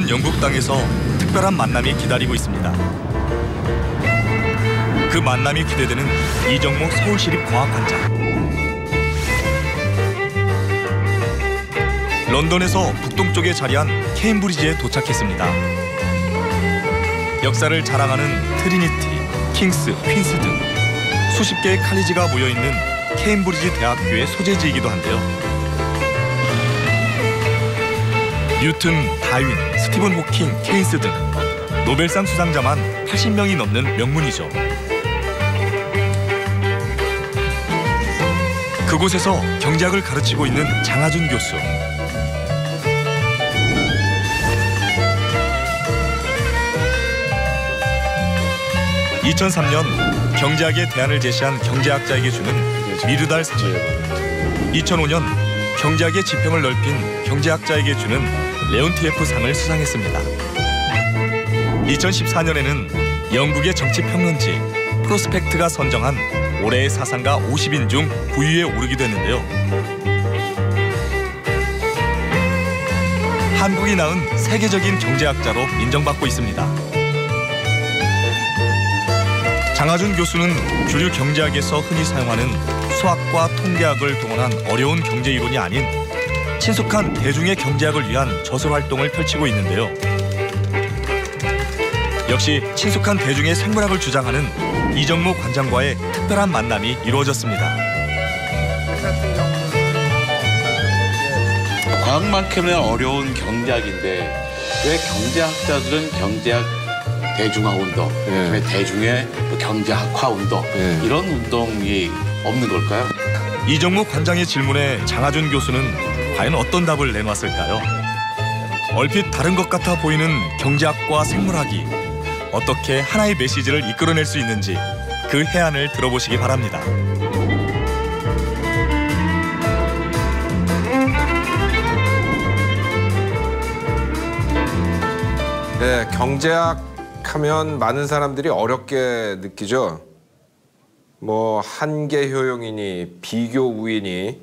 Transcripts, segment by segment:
먼 영국 땅에서 특별한 만남이 기다리고 있습니다. 그 만남이 기대되는 이정모 서울시립과학관장. 런던에서 북동쪽에 자리한 케임브리지에 도착했습니다. 역사를 자랑하는 트리니티, 킹스, 퀸스 등 수십 개의 칼리지가 모여있는 케임브리지 대학교의 소재지이기도 한데요. 뉴튼, 다윈, 스티븐 호킹, 케인스 등 노벨상 수상자만 80명이 넘는 명문이죠. 그곳에서 경제학을 가르치고 있는 장하준 교수. 2003년 경제학의 대안을 제시한 경제학자에게 주는 미르달 상, 2005년 경제학의 지평을 넓힌 경제학자에게 주는 레온티에프 상을 수상했습니다. 2014년에는 영국의 정치평론지 프로스펙트가 선정한 올해의 사상가 50인 중 9위에 오르기도 했는데요. 한국이 낳은 세계적인 경제학자로 인정받고 있습니다. 장하준 교수는 주류 경제학에서 흔히 사용하는 수학과 통계학을 동원한 어려운 경제 이론이 아닌 친숙한 대중의 경제학을 위한 저술 활동을 펼치고 있는데요. 역시 친숙한 대중의 생물학을 주장하는 이정모 관장과의 특별한 만남이 이루어졌습니다. 과학만큼은 어려운 경제학인데 왜 경제학자들은 경제학 대중화 운동, 대중의 경제학화 운동 이런 운동이 없는 걸까요? 이정모 관장의 질문에 장하준 교수는 과연 어떤 답을 내놨을까요? 얼핏 다른 것 같아 보이는 경제학과 생물학이 어떻게 하나의 메시지를 이끌어낼 수 있는지 그 해안을 들어보시기 바랍니다. 네, 경제학 하면 많은 사람들이 어렵게 느끼죠. 뭐 한계 효용이니 비교 우이니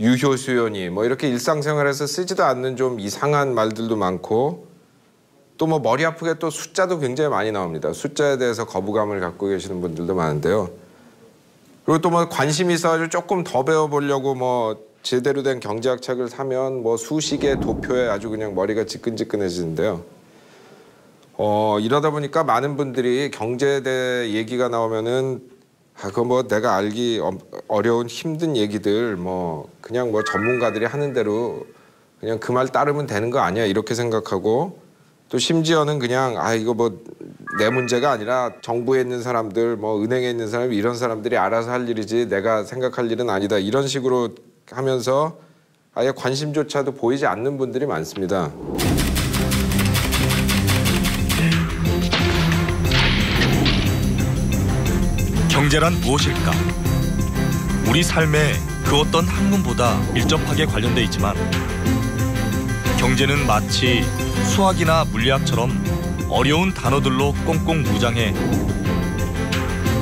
유효 수요니 뭐 이렇게 일상생활에서 쓰지도 않는 좀 이상한 말들도 많고 또 뭐 머리 아프게 또 숫자도 굉장히 많이 나옵니다. 숫자에 대해서 거부감을 갖고 계시는 분들도 많은데요. 그리고 또 뭐 관심이 있어가지고 조금 더 배워보려고 뭐 제대로 된 경제학 책을 사면 뭐 수식의 도표에 아주 그냥 머리가 지끈지끈해지는데요. 이러다 보니까 많은 분들이 경제에 대해 얘기가 나오면은 그거 뭐 내가 알기 어려운 힘든 얘기들 뭐 그냥 뭐 전문가들이 하는 대로 그냥 그 말 따르면 되는 거 아니야 이렇게 생각하고 또 심지어는 그냥 이거 뭐 내 문제가 아니라 정부에 있는 사람들 뭐 은행에 있는 사람 이런 사람들이 알아서 할 일이지 내가 생각할 일은 아니다 이런 식으로 하면서 아예 관심조차도 보이지 않는 분들이 많습니다. 경제란 무엇일까? 우리 삶에 그 어떤 학문보다 밀접하게 관련돼 있지만 경제는 마치 수학이나 물리학처럼 어려운 단어들로 꽁꽁 무장해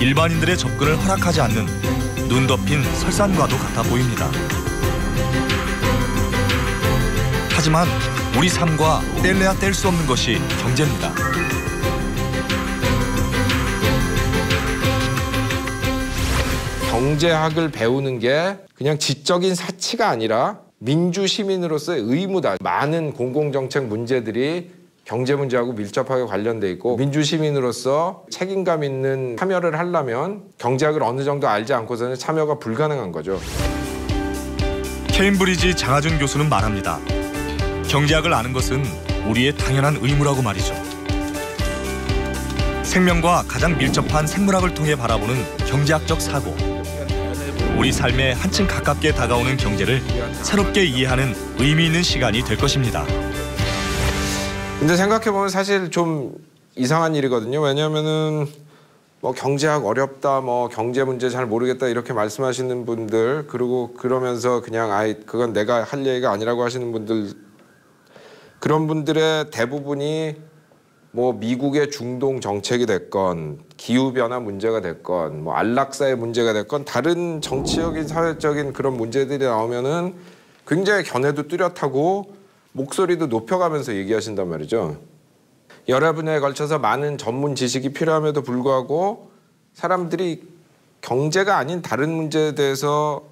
일반인들의 접근을 허락하지 않는 눈 덮인 설산과도 같아 보입니다. 하지만 우리 삶과 뗄래야 뗄 수 없는 것이 경제입니다. 경제학을 배우는 게 그냥 지적인 사치가 아니라 민주 시민으로서의 의무다. 많은 공공정책 문제들이 경제 문제하고 밀접하게 관련돼 있고 민주 시민으로서 책임감 있는 참여를 하려면 경제학을 어느 정도 알지 않고서는 참여가 불가능한 거죠. 케임브리지 장하준 교수는 말합니다. 경제학을 아는 것은 우리의 당연한 의무라고 말이죠. 생명과 가장 밀접한 생물학을 통해 바라보는 경제학적 사고. 우리 삶에 한층 가깝게 다가오는 경제를 새롭게 이해하는 의미 있는 시간이 될 것입니다. 근데 생각해보면 사실 좀 이상한 일이거든요. 왜냐하면은 뭐 경제학 어렵다, 뭐 경제 문제 잘 모르겠다 이렇게 말씀하시는 분들 그리고 그러면서 그냥 그건 내가 할 얘기가 아니라고 하시는 분들 그런 분들의 대부분이 뭐 미국의 중동 정책이 됐건 기후변화 문제가 됐건 뭐 안락사의 문제가 됐건 다른 정치적인 사회적인 그런 문제들이 나오면은 굉장히 견해도 뚜렷하고 목소리도 높여가면서 얘기하신단 말이죠. 여러 분야에 걸쳐서 많은 전문 지식이 필요함에도 불구하고 사람들이 경제가 아닌 다른 문제에 대해서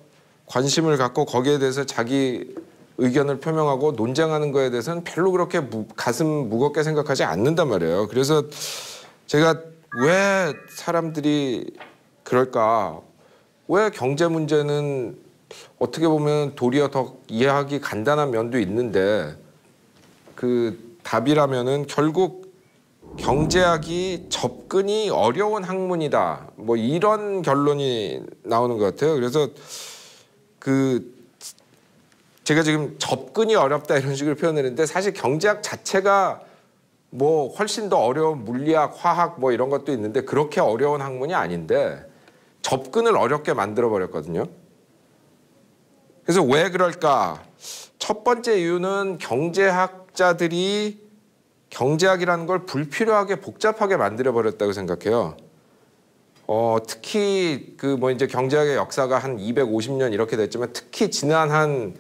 관심을 갖고 거기에 대해서 자기 의견을 표명하고 논쟁하는 거에 대해서는 별로 그렇게 가슴 무겁게 생각하지 않는단 말이에요. 그래서 제가 왜 사람들이 그럴까? 왜 경제 문제는 어떻게 보면 도리어 더 이해하기 간단한 면도 있는데 그 답이라면은 결국 경제학이 접근이 어려운 학문이다. 뭐 이런 결론이 나오는 것 같아요. 그래서 제가 지금 접근이 어렵다 이런 식으로 표현했는데 사실 경제학 자체가 뭐 훨씬 더 어려운 물리학, 화학 뭐 이런 것도 있는데 그렇게 어려운 학문이 아닌데 접근을 어렵게 만들어 버렸거든요. 그래서 왜 그럴까? 첫 번째 이유는 경제학자들이 경제학이라는 걸 불필요하게 복잡하게 만들어 버렸다고 생각해요. 특히 그 뭐 이제 경제학의 역사가 한 250년 이렇게 됐지만 특히 지난 한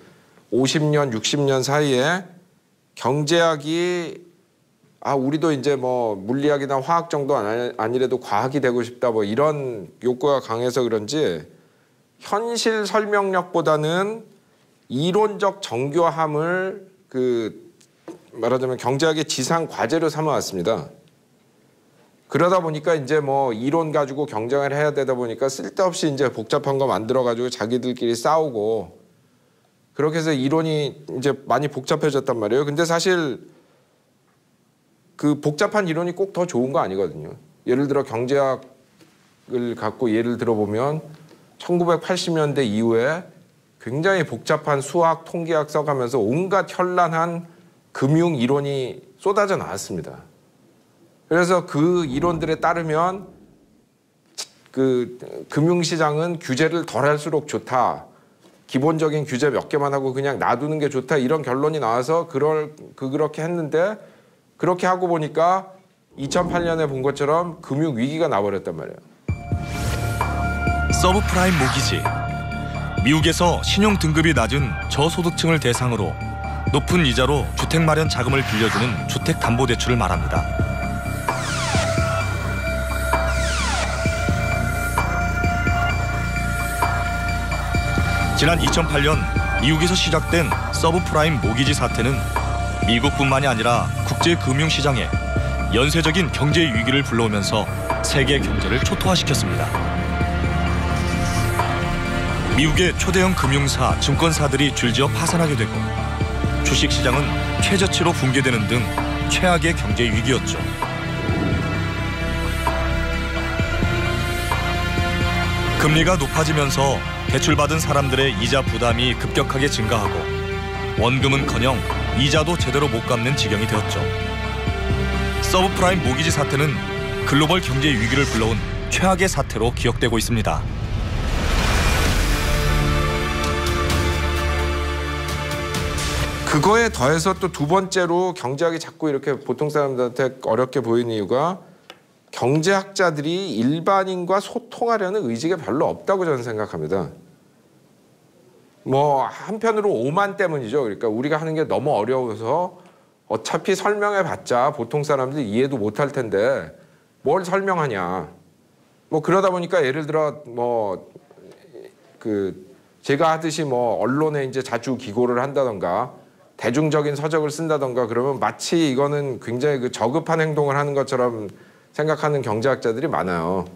50년, 60년 사이에 경제학이 우리도 이제 뭐 물리학이나 화학 정도 아니래도 과학이 되고 싶다 뭐 이런 욕구가 강해서 그런지 현실 설명력보다는 이론적 정교함을 말하자면 경제학의 지상 과제로 삼아왔습니다. 그러다 보니까 이제 뭐 이론 가지고 경쟁을 해야 되다 보니까 쓸데없이 이제 복잡한 거 만들어 가지고 자기들끼리 싸우고 그렇게 해서 이론이 이제 많이 복잡해졌단 말이에요. 근데 사실 그 복잡한 이론이 꼭 더 좋은 거 아니거든요. 예를 들어 경제학을 갖고 예를 들어보면 1980년대 이후에 굉장히 복잡한 수학, 통계학 써가면서 온갖 현란한 금융 이론이 쏟아져 나왔습니다. 그래서 그 이론들에 따르면 그 금융시장은 규제를 덜 할수록 좋다. 기본적인 규제 몇 개만 하고 그냥 놔두는 게 좋다. 이런 결론이 나와서 그렇게 했는데 그렇게 하고 보니까 2008년에 본 것처럼 금융 위기가 나버렸단 말이에요. 서브프라임 모기지. 미국에서 신용 등급이 낮은 저소득층을 대상으로 높은 이자로 주택 마련 자금을 빌려주는 주택담보대출을 말합니다. 지난 2008년 미국에서 시작된 서브프라임 모기지 사태는 미국뿐만이 아니라 국제 금융시장에 연쇄적인 경제 위기를 불러오면서 세계 경제를 초토화시켰습니다. 미국의 초대형 금융사, 증권사들이 줄지어 파산하게 되고 주식시장은 최저치로 붕괴되는 등 최악의 경제 위기였죠. 금리가 높아지면서 대출받은 사람들의 이자 부담이 급격하게 증가하고 원금은커녕 이자도 제대로 못 갚는 지경이 되었죠. 서브프라임 모기지 사태는 글로벌 경제 위기를 불러온 최악의 사태로 기억되고 있습니다. 그거에 더해서 또 두 번째로 경제학이 자꾸 이렇게 보통 사람들한테 어렵게 보이는 이유가 경제학자들이 일반인과 소통하려는 의지가 별로 없다고 저는 생각합니다. 뭐 한편으로 오만 때문이죠. 그러니까 우리가 하는 게 너무 어려워서 어차피 설명해봤자 보통 사람들이 이해도 못할 텐데 뭘 설명하냐. 뭐 그러다 보니까 예를 들어 뭐 제가 하듯이 뭐 언론에 이제 자주 기고를 한다던가 대중적인 서적을 쓴다던가 그러면 마치 이거는 굉장히 저급한 행동을 하는 것처럼 생각하는 경제학자들이 많아요.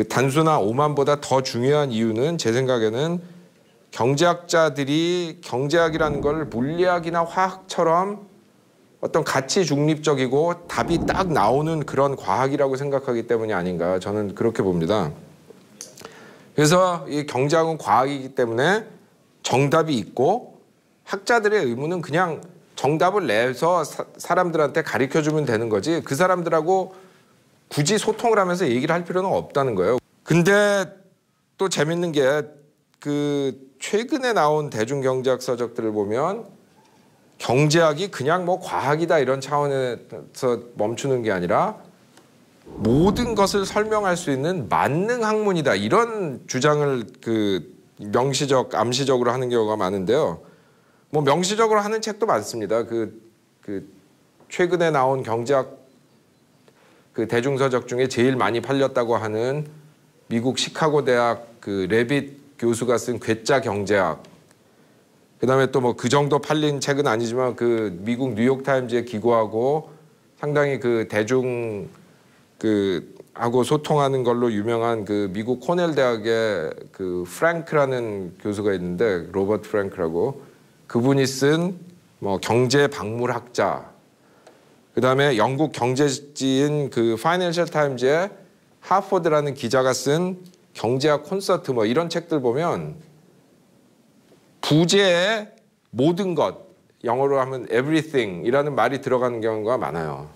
단수나 오만보다 더 중요한 이유는 제 생각에는 경제학자들이 경제학이라는 걸 물리학이나 화학처럼 어떤 가치 중립적이고 답이 딱 나오는 그런 과학이라고 생각하기 때문이 아닌가 저는 그렇게 봅니다. 그래서 이 경제학은 과학이기 때문에 정답이 있고 학자들의 의무는 그냥 정답을 내서 사람들한테 가르쳐주면 되는 거지 그 사람들하고 굳이 소통을 하면서 얘기를 할 필요는 없다는 거예요. 근데 또 재밌는 게 최근에 나온 대중경제학 서적들을 보면 경제학이 그냥 뭐 과학이다 이런 차원에서 멈추는 게 아니라 모든 것을 설명할 수 있는 만능 학문이다 이런 주장을 명시적, 암시적으로 하는 경우가 많은데요. 뭐 명시적으로 하는 책도 많습니다. 그 최근에 나온 경제학 그 대중서적 중에 제일 많이 팔렸다고 하는 미국 시카고 대학 그 레빗 교수가 쓴 괴짜 경제학. 그다음에 또 뭐 그 정도 팔린 책은 아니지만 그 미국 뉴욕 타임즈에 기고하고 상당히 그 대중 하고 소통하는 걸로 유명한 그 미국 코넬 대학의 그 프랭크라는 교수가 있는데 로버트 프랭크라고 그분이 쓴 뭐 경제 박물학자 그다음에 영국 경제지인 그 파이낸셜 타임즈에 하포드라는 기자가 쓴 경제학 콘서트 뭐 이런 책들 보면 부재의 모든 것 영어로 하면 everything이라는 말이 들어가는 경우가 많아요.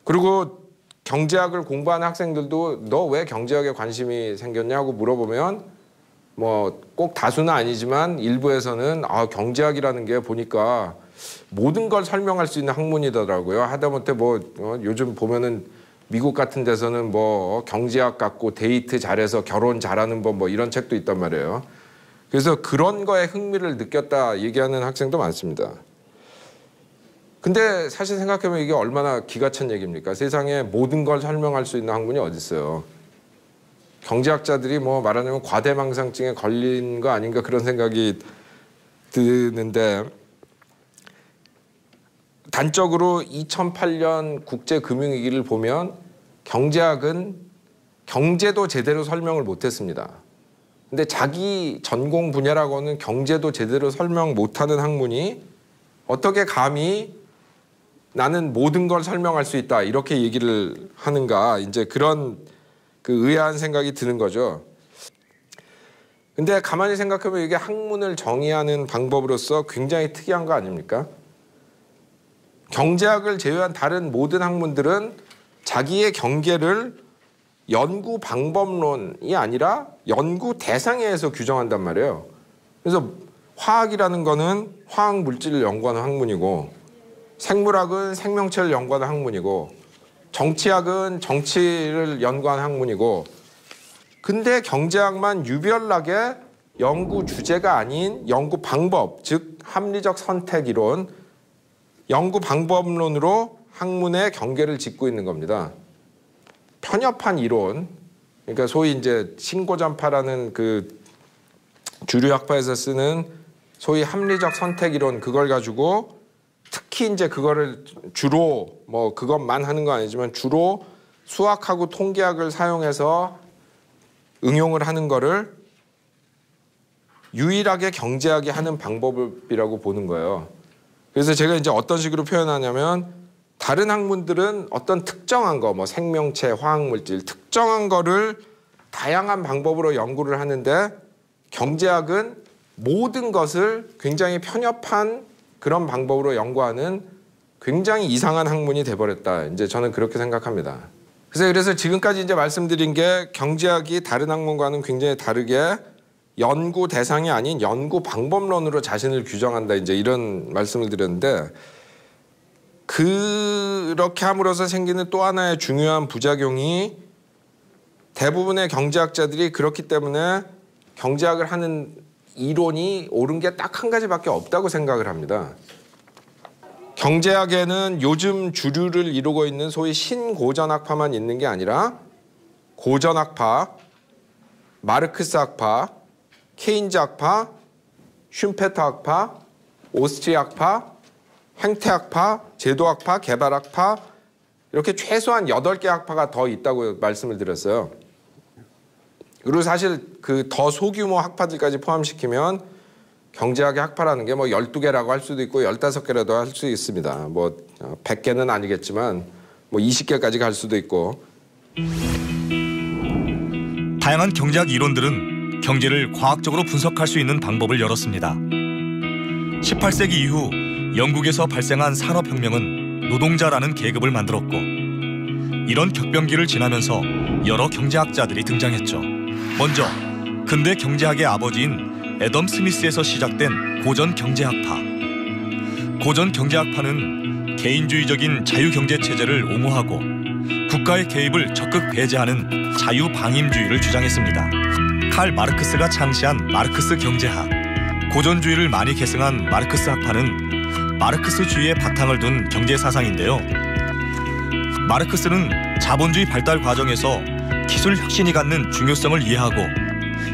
그리고 경제학을 공부하는 학생들도 너 왜 경제학에 관심이 생겼냐고 물어보면 뭐 꼭 다수는 아니지만 일부에서는 경제학이라는 게 보니까 모든 걸 설명할 수 있는 학문이더라고요. 하다못해 뭐 요즘 보면은 미국 같은 데서는 뭐 경제학 갖고 데이트 잘해서 결혼 잘하는 법 뭐 이런 책도 있단 말이에요. 그래서 그런 거에 흥미를 느꼈다 얘기하는 학생도 많습니다. 근데 사실 생각해보면 이게 얼마나 기가 찬 얘기입니까? 세상에 모든 걸 설명할 수 있는 학문이 어디 있어요? 경제학자들이 뭐 말하자면 과대망상증에 걸린 거 아닌가 그런 생각이 드는데 단적으로 2008년 국제금융위기를 보면 경제학은 경제도 제대로 설명을 못했습니다. 근데 자기 전공 분야라고는 경제도 제대로 설명 못하는 학문이 어떻게 감히 나는 모든 걸 설명할 수 있다 이렇게 얘기를 하는가 이제 그런 그 의아한 생각이 드는 거죠. 근데 가만히 생각해보면 이게 학문을 정의하는 방법으로서 굉장히 특이한 거 아닙니까? 경제학을 제외한 다른 모든 학문들은 자기의 경계를 연구 방법론이 아니라 연구 대상에 의해서 규정한단 말이에요. 그래서 화학이라는 거는 화학 물질을 연구하는 학문이고 생물학은 생명체를 연구하는 학문이고 정치학은 정치를 연구하는 학문이고 근데 경제학만 유별나게 연구 주제가 아닌 연구 방법, 즉 합리적 선택 이론, 연구 방법론으로 학문의 경계를 짓고 있는 겁니다. 편협한 이론, 그러니까 소위 이제 신고전파라는 그 주류 학파에서 쓰는 소위 합리적 선택 이론 그걸 가지고 특히 이제 그거를 주로 뭐 그것만 하는 거 아니지만 주로 수학하고 통계학을 사용해서 응용을 하는 거를 유일하게 경제학이 하는 방법이라고 보는 거예요. 그래서 제가 이제 어떤 식으로 표현하냐면 다른 학문들은 어떤 특정한 거, 뭐 생명체, 화학물질, 특정한 거를 다양한 방법으로 연구를 하는데 경제학은 모든 것을 굉장히 편협한 그런 방법으로 연구하는 굉장히 이상한 학문이 돼버렸다. 이제 저는 그렇게 생각합니다. 그래서 지금까지 이제 말씀드린 게 경제학이 다른 학문과는 굉장히 다르게 연구 대상이 아닌 연구 방법론으로 자신을 규정한다. 이제 이런 말씀을 드렸는데 그렇게 함으로써 생기는 또 하나의 중요한 부작용이 대부분의 경제학자들이 그렇기 때문에 경제학을 하는 이론이 옳은 게 딱 한 가지밖에 없다고 생각을 합니다. 경제학에는 요즘 주류를 이루고 있는 소위 신고전학파만 있는 게 아니라 고전학파, 마르크스학파, 케인즈학파, 슌페터학파, 오스트리아학파, 행태학파, 제도학파, 개발학파 이렇게 최소한 8개 학파가 더 있다고 말씀을 드렸어요. 그리고 사실 그 더 소규모 학파들까지 포함시키면 경제학의 학파라는 게 뭐 12개라고 할 수도 있고 15개라도 할 수 있습니다. 뭐 100개는 아니겠지만 뭐 20개까지 갈 수도 있고. 다양한 경제학 이론들은 경제를 과학적으로 분석할 수 있는 방법을 열었습니다. 18세기 이후 영국에서 발생한 산업혁명은 노동자라는 계급을 만들었고 이런 격변기를 지나면서 여러 경제학자들이 등장했죠. 먼저 근대 경제학의 아버지인 애덤 스미스에서 시작된 고전 경제학파. 고전 경제학파는 개인주의적인 자유경제체제를 옹호하고 국가의 개입을 적극 배제하는 자유방임주의를 주장했습니다. 칼 마르크스가 창시한 마르크스 경제학, 고전주의를 많이 계승한 마르크스 학파는 마르크스주의의 바탕을 둔 경제 사상인데요. 마르크스는 자본주의 발달 과정에서 기술 혁신이 갖는 중요성을 이해하고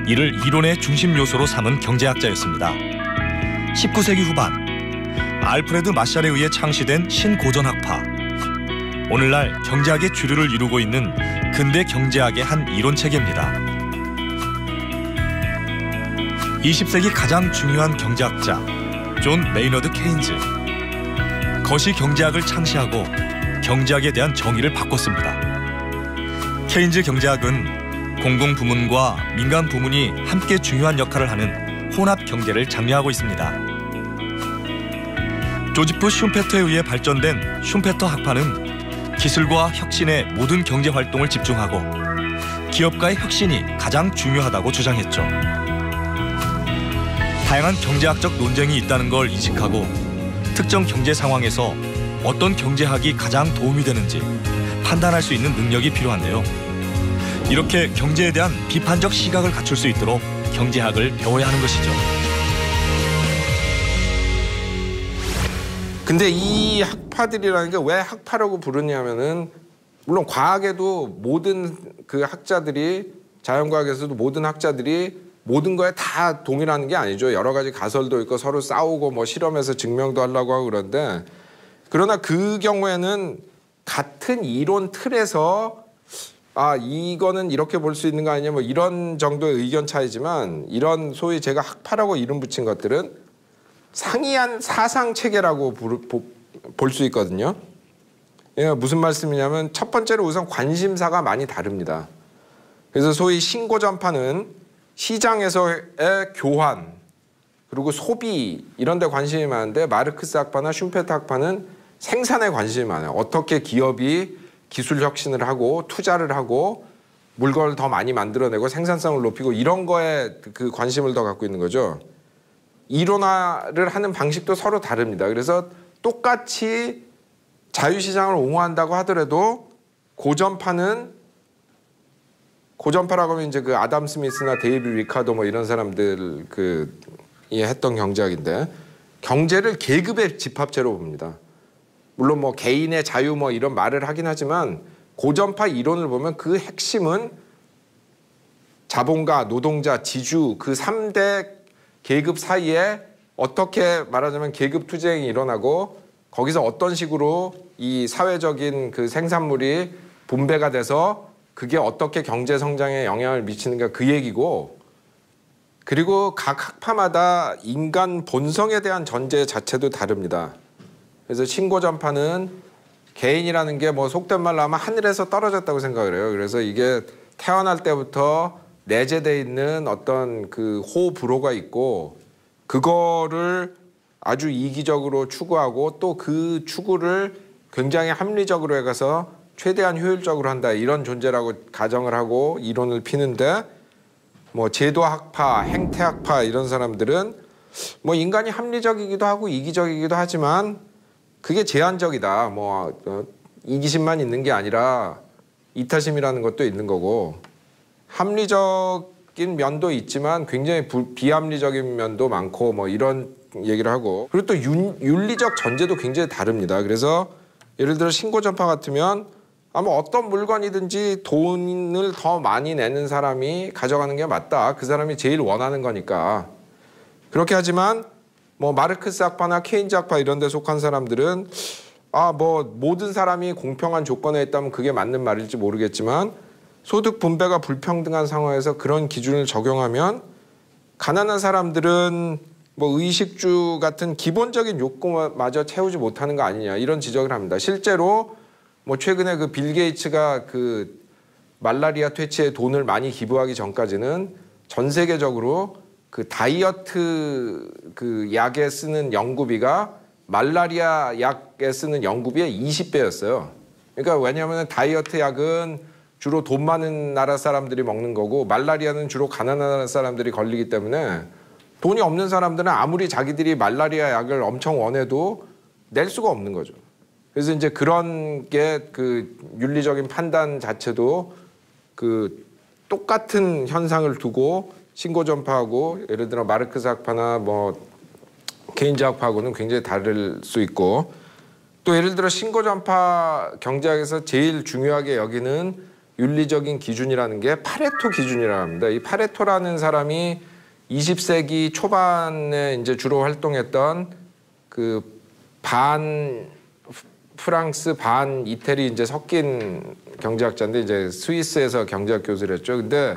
이를 이론의 중심 요소로 삼은 경제학자였습니다. 19세기 후반 알프레드 마샬에 의해 창시된 신고전학파. 오늘날 경제학의 주류를 이루고 있는 근대 경제학의 한 이론 체계입니다. 20세기 가장 중요한 경제학자 존 메이너드 케인즈. 거시 경제학을 창시하고 경제학에 대한 정의를 바꿨습니다. 케인즈 경제학은 공공부문과 민간부문이 함께 중요한 역할을 하는 혼합 경제를 장려하고 있습니다. 조지프 슌페터에 의해 발전된 슌페터 학파는 기술과 혁신에 모든 경제활동을 집중하고 기업가의 혁신이 가장 중요하다고 주장했죠. 다양한 경제학적 논쟁이 있다는 걸 인식하고 특정 경제 상황에서 어떤 경제학이 가장 도움이 되는지 판단할 수 있는 능력이 필요한데요. 이렇게 경제에 대한 비판적 시각을 갖출 수 있도록 경제학을 배워야 하는 것이죠. 근데 이 학파들이라는 게 왜 학파라고 부르냐면은 물론 과학에도 모든 그 학자들이 자연과학에서도 모든 학자들이 모든 거에 다 동일한 게 아니죠. 여러 가지 가설도 있고 서로 싸우고 뭐 실험해서 증명도 하려고 하고 그런데 그러나 그 경우에는 같은 이론 틀에서 이거는 이렇게 볼 수 있는 거 아니냐 뭐 이런 정도의 의견 차이지만 이런 소위 제가 학파라고 이름 붙인 것들은 상이한 사상 체계라고 볼 수 있거든요. 무슨 말씀이냐면 첫 번째로 우선 관심사가 많이 다릅니다. 그래서 소위 신고전파는 시장에서의 교환 그리고 소비 이런 데 관심이 많은데 마르크스 학파나 슌페터 학파는 생산에 관심이 많아요. 어떻게 기업이 기술 혁신을 하고 투자를 하고 물건을 더 많이 만들어내고 생산성을 높이고 이런 거에 그 관심을 더 갖고 있는 거죠. 이론화를 하는 방식도 서로 다릅니다. 그래서 똑같이 자유시장을 옹호한다고 하더라도 고전파라고 하면 이제 그 아담 스미스나 데이비드 리카도 뭐 이런 사람들 했던 경제학인데 경제를 계급의 집합체로 봅니다. 물론 뭐 개인의 자유 뭐 이런 말을 하긴 하지만 고전파 이론을 보면 그 핵심은 자본가, 노동자, 지주 그 3대 계급 사이에 어떻게 말하자면 계급 투쟁이 일어나고 거기서 어떤 식으로 이 사회적인 그 생산물이 분배가 돼서 그게 어떻게 경제 성장에 영향을 미치는가 그 얘기고 그리고 각 학파마다 인간 본성에 대한 전제 자체도 다릅니다. 그래서 신고전파는 개인이라는 게 뭐 속된 말로 하면 하늘에서 떨어졌다고 생각을 해요. 그래서 이게 태어날 때부터 내재되어 있는 어떤 그 호불호가 있고 그거를 아주 이기적으로 추구하고 또 그 추구를 굉장히 합리적으로 해가서 최대한 효율적으로 한다 이런 존재라고 가정을 하고 이론을 피는데 뭐 제도학파, 행태학파 이런 사람들은 뭐 인간이 합리적이기도 하고 이기적이기도 하지만 그게 제한적이다. 뭐 이기심만 있는 게 아니라 이타심이라는 것도 있는 거고 합리적인 면도 있지만 굉장히 비합리적인 면도 많고 뭐 이런 얘기를 하고 그리고 또 윤리적 전제도 굉장히 다릅니다. 그래서 예를 들어 신고전파 같으면 아마 어떤 물건이든지 돈을 더 많이 내는 사람이 가져가는 게 맞다. 그 사람이 제일 원하는 거니까. 그렇게 하지만 뭐 마르크스 학파나 케인즈 학파 이런 데 속한 사람들은 뭐 모든 사람이 공평한 조건에 있다면 그게 맞는 말일지 모르겠지만 소득 분배가 불평등한 상황에서 그런 기준을 적용하면 가난한 사람들은 뭐 의식주 같은 기본적인 욕구마저 채우지 못하는 거 아니냐 이런 지적을 합니다. 실제로 뭐 최근에 그 빌 게이츠가 그 말라리아 퇴치에 돈을 많이 기부하기 전까지는 전 세계적으로 그 다이어트 그 약에 쓰는 연구비가 말라리아 약에 쓰는 연구비의 20배였어요. 그러니까 왜냐하면 다이어트 약은 주로 돈 많은 나라 사람들이 먹는 거고 말라리아는 주로 가난한 나라 사람들이 걸리기 때문에 돈이 없는 사람들은 아무리 자기들이 말라리아 약을 엄청 원해도 낼 수가 없는 거죠. 그래서 이제 그런 게 그 윤리적인 판단 자체도 그 똑같은 현상을 두고 신고전파하고 예를 들어 마르크스 학파나 뭐 케인즈 학파하고는 굉장히 다를 수 있고 또 예를 들어 신고전파 경제학에서 제일 중요하게 여기는 윤리적인 기준이라는 게 파레토 기준이라고 합니다. 이 파레토라는 사람이 20세기 초반에 이제 주로 활동했던 그 반 프랑스 반 이태리 이제 섞인 경제학자인데 이제 스위스에서 경제학 교수를 했죠. 근데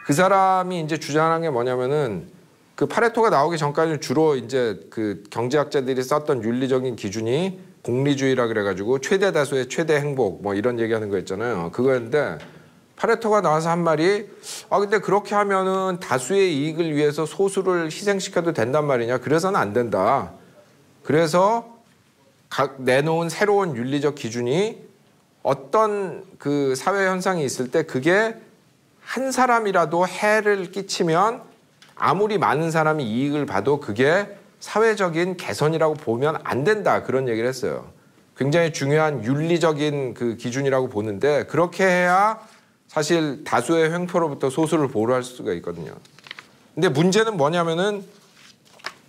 그 사람이 이제 주장한 게 뭐냐면은 그 파레토가 나오기 전까지는 주로 이제 그 경제학자들이 썼던 윤리적인 기준이 공리주의라 그래가지고 최대 다수의 최대 행복 뭐 이런 얘기하는 거 있잖아요. 그거였는데 파레토가 나와서 한 말이 근데 그렇게 하면은 다수의 이익을 위해서 소수를 희생시켜도 된단 말이냐. 그래서는 안 된다. 그래서 내놓은 새로운 윤리적 기준이 어떤 그 사회 현상이 있을 때 그게 한 사람이라도 해를 끼치면 아무리 많은 사람이 이익을 봐도 그게 사회적인 개선이라고 보면 안 된다. 그런 얘기를 했어요. 굉장히 중요한 윤리적인 그 기준이라고 보는데 그렇게 해야 사실 다수의 횡포로부터 소수를 보호할 수가 있거든요. 근데 문제는 뭐냐면은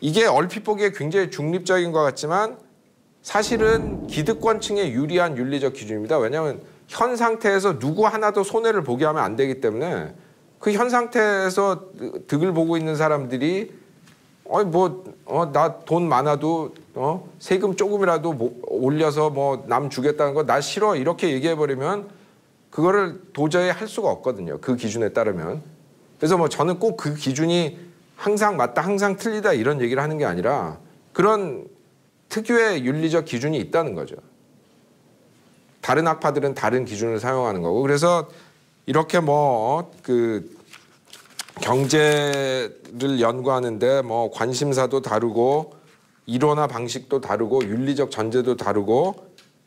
이게 얼핏 보기에 굉장히 중립적인 것 같지만 사실은 기득권층에 유리한 윤리적 기준입니다. 왜냐하면 현 상태에서 누구 하나도 손해를 보게 하면 안 되기 때문에 그 현 상태에서 득을 보고 있는 사람들이 나 돈 많아도 세금 조금이라도 올려서 뭐 남 주겠다는 거 나 싫어 이렇게 얘기해버리면 그거를 도저히 할 수가 없거든요. 그 기준에 따르면. 그래서 뭐 저는 꼭 그 기준이 항상 맞다 항상 틀리다 이런 얘기를 하는 게 아니라 그런 특유의 윤리적 기준이 있다는 거죠. 다른 학파들은 다른 기준을 사용하는 거고 그래서 이렇게 뭐 그 경제를 연구하는데 뭐 관심사도 다르고 이론화 방식도 다르고 윤리적 전제도 다르고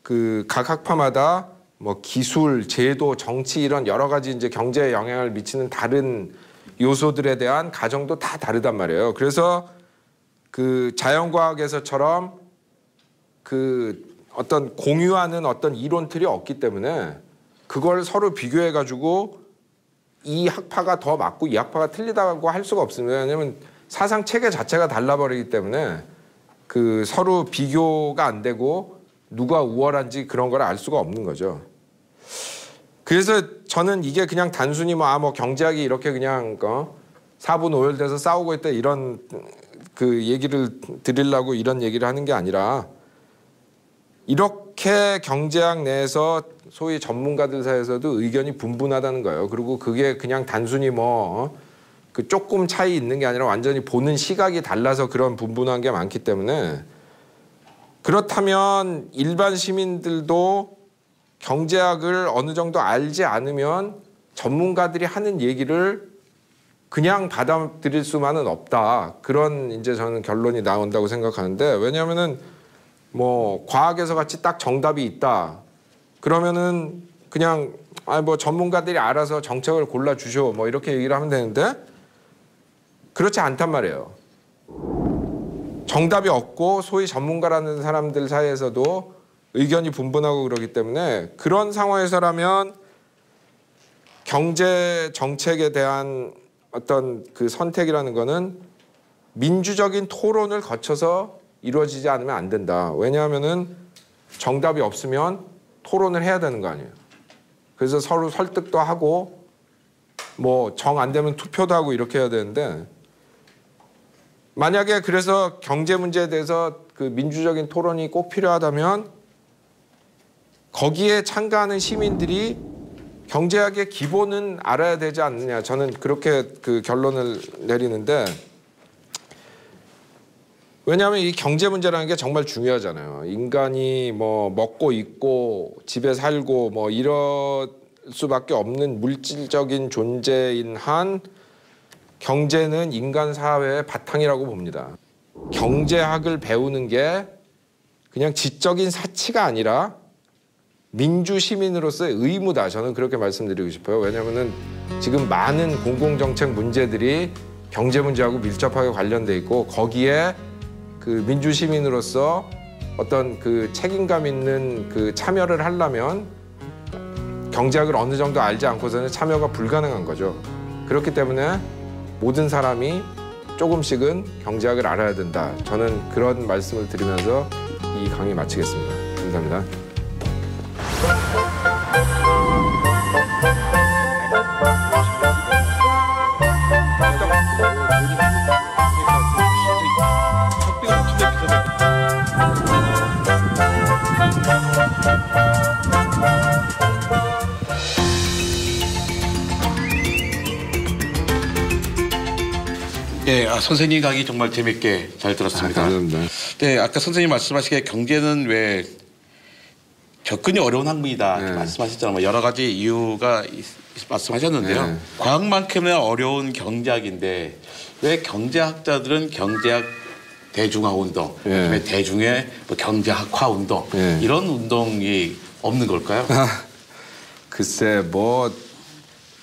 그 각 학파마다 뭐 기술, 제도, 정치 이런 여러 가지 이제 경제에 영향을 미치는 다른 요소들에 대한 가정도 다 다르단 말이에요. 그래서 그 자연과학에서처럼 그 어떤 공유하는 어떤 이론 틀이 없기 때문에 그걸 서로 비교해 가지고 이 학파가 더 맞고 이 학파가 틀리다고 할 수가 없습니다. 왜냐하면 사상 체계 자체가 달라버리기 때문에 그 서로 비교가 안 되고 누가 우월한지 그런 걸 알 수가 없는 거죠. 그래서 저는 이게 그냥 단순히 뭐 경제학이 이렇게 그냥 사분오열돼서 싸우고 있다 이런 그 얘기를 드리려고 이런 얘기를 하는 게 아니라 이렇게 경제학 내에서 소위 전문가들 사이에서도 의견이 분분하다는 거예요. 그리고 그게 그냥 단순히 그 조금 차이 있는 게 아니라 완전히 보는 시각이 달라서 그런 분분한 게 많기 때문에 그렇다면 일반 시민들도 경제학을 어느 정도 알지 않으면 전문가들이 하는 얘기를 그냥 받아들일 수만은 없다. 그런 이제 저는 결론이 나온다고 생각하는데 왜냐하면은 뭐 과학에서 같이 딱 정답이 있다. 그러면은 그냥 뭐 전문가들이 알아서 정책을 골라 주셔 뭐 이렇게 얘기를 하면 되는데 그렇지 않단 말이에요. 정답이 없고 소위 전문가라는 사람들 사이에서도 의견이 분분하고 그러기 때문에 그런 상황에서라면 경제 정책에 대한 어떤 그 선택이라는 거는 민주적인 토론을 거쳐서 이루어지지 않으면 안 된다. 왜냐하면은 정답이 없으면 토론을 해야 되는 거 아니에요. 그래서 서로 설득도 하고 뭐 정 안 되면 투표도 하고 이렇게 해야 되는데 만약에 그래서 경제 문제에 대해서 그 민주적인 토론이 꼭 필요하다면 거기에 참가하는 시민들이 경제학의 기본은 알아야 되지 않느냐. 저는 그렇게 그 결론을 내리는데 왜냐하면 이 경제 문제라는 게 정말 중요하잖아요. 인간이 뭐 먹고 입고 집에 살고 뭐 이럴 수밖에 없는 물질적인 존재인 한 경제는 인간 사회의 바탕이라고 봅니다. 경제학을 배우는 게 그냥 지적인 사치가 아니라 민주 시민으로서의 의무다. 저는 그렇게 말씀드리고 싶어요. 왜냐하면은 지금 많은 공공정책 문제들이 경제 문제하고 밀접하게 관련돼 있고 거기에 그 민주 시민으로서 어떤 그 책임감 있는 그 참여를 하려면 경제학을 어느 정도 알지 않고서는 참여가 불가능한 거죠. 그렇기 때문에 모든 사람이 조금씩은 경제학을 알아야 된다. 저는 그런 말씀을 드리면서 이 강의 마치겠습니다. 감사합니다. 네, 선생님 강의 정말 재밌게 잘 들었습니다. 감사합니다. 네, 아까 선생님 말씀하시기에 경제는 왜 접근이 어려운 학문이다 네. 말씀하셨잖아요. 여러 가지 이유가 말씀하셨는데요. 네. 과학만큼이나 어려운 경제학인데 왜 경제학자들은 경제학 대중화 운동, 네. 대중의 뭐 경제학화 운동 네. 이런 운동이 없는 걸까요? 글쎄 뭐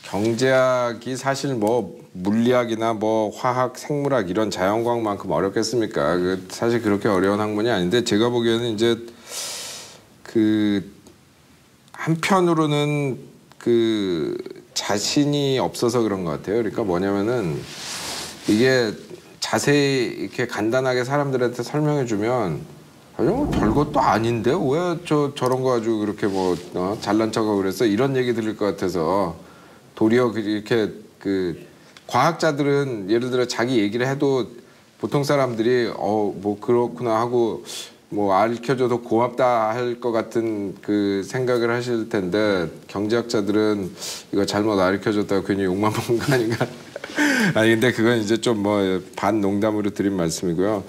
경제학이 사실 뭐 물리학이나 뭐 화학, 생물학 이런 자연과학만큼 어렵겠습니까? 사실 그렇게 어려운 학문이 아닌데 제가 보기에는 이제 그 한편으로는 그 자신이 없어서 그런 것 같아요. 그러니까 뭐냐면은 이게 자세히 이렇게 간단하게 사람들한테 설명해주면 뭐 별것도 아닌데 왜 저런 거 가지고 그렇게 뭐 잘난 척하고 그랬어 이런 얘기 들을 것 같아서 도리어 이렇게 그 과학자들은 예를 들어 자기 얘기를 해도 보통 사람들이 뭐 그렇구나 하고 뭐 알려줘도 고맙다 할 것 같은 그 생각을 하실 텐데 경제학자들은 이거 잘못 알려줬다고 괜히 욕만 먹는 거 아닌가? 아니 근데 그건 이제 좀 뭐 반 농담으로 드린 말씀이고요.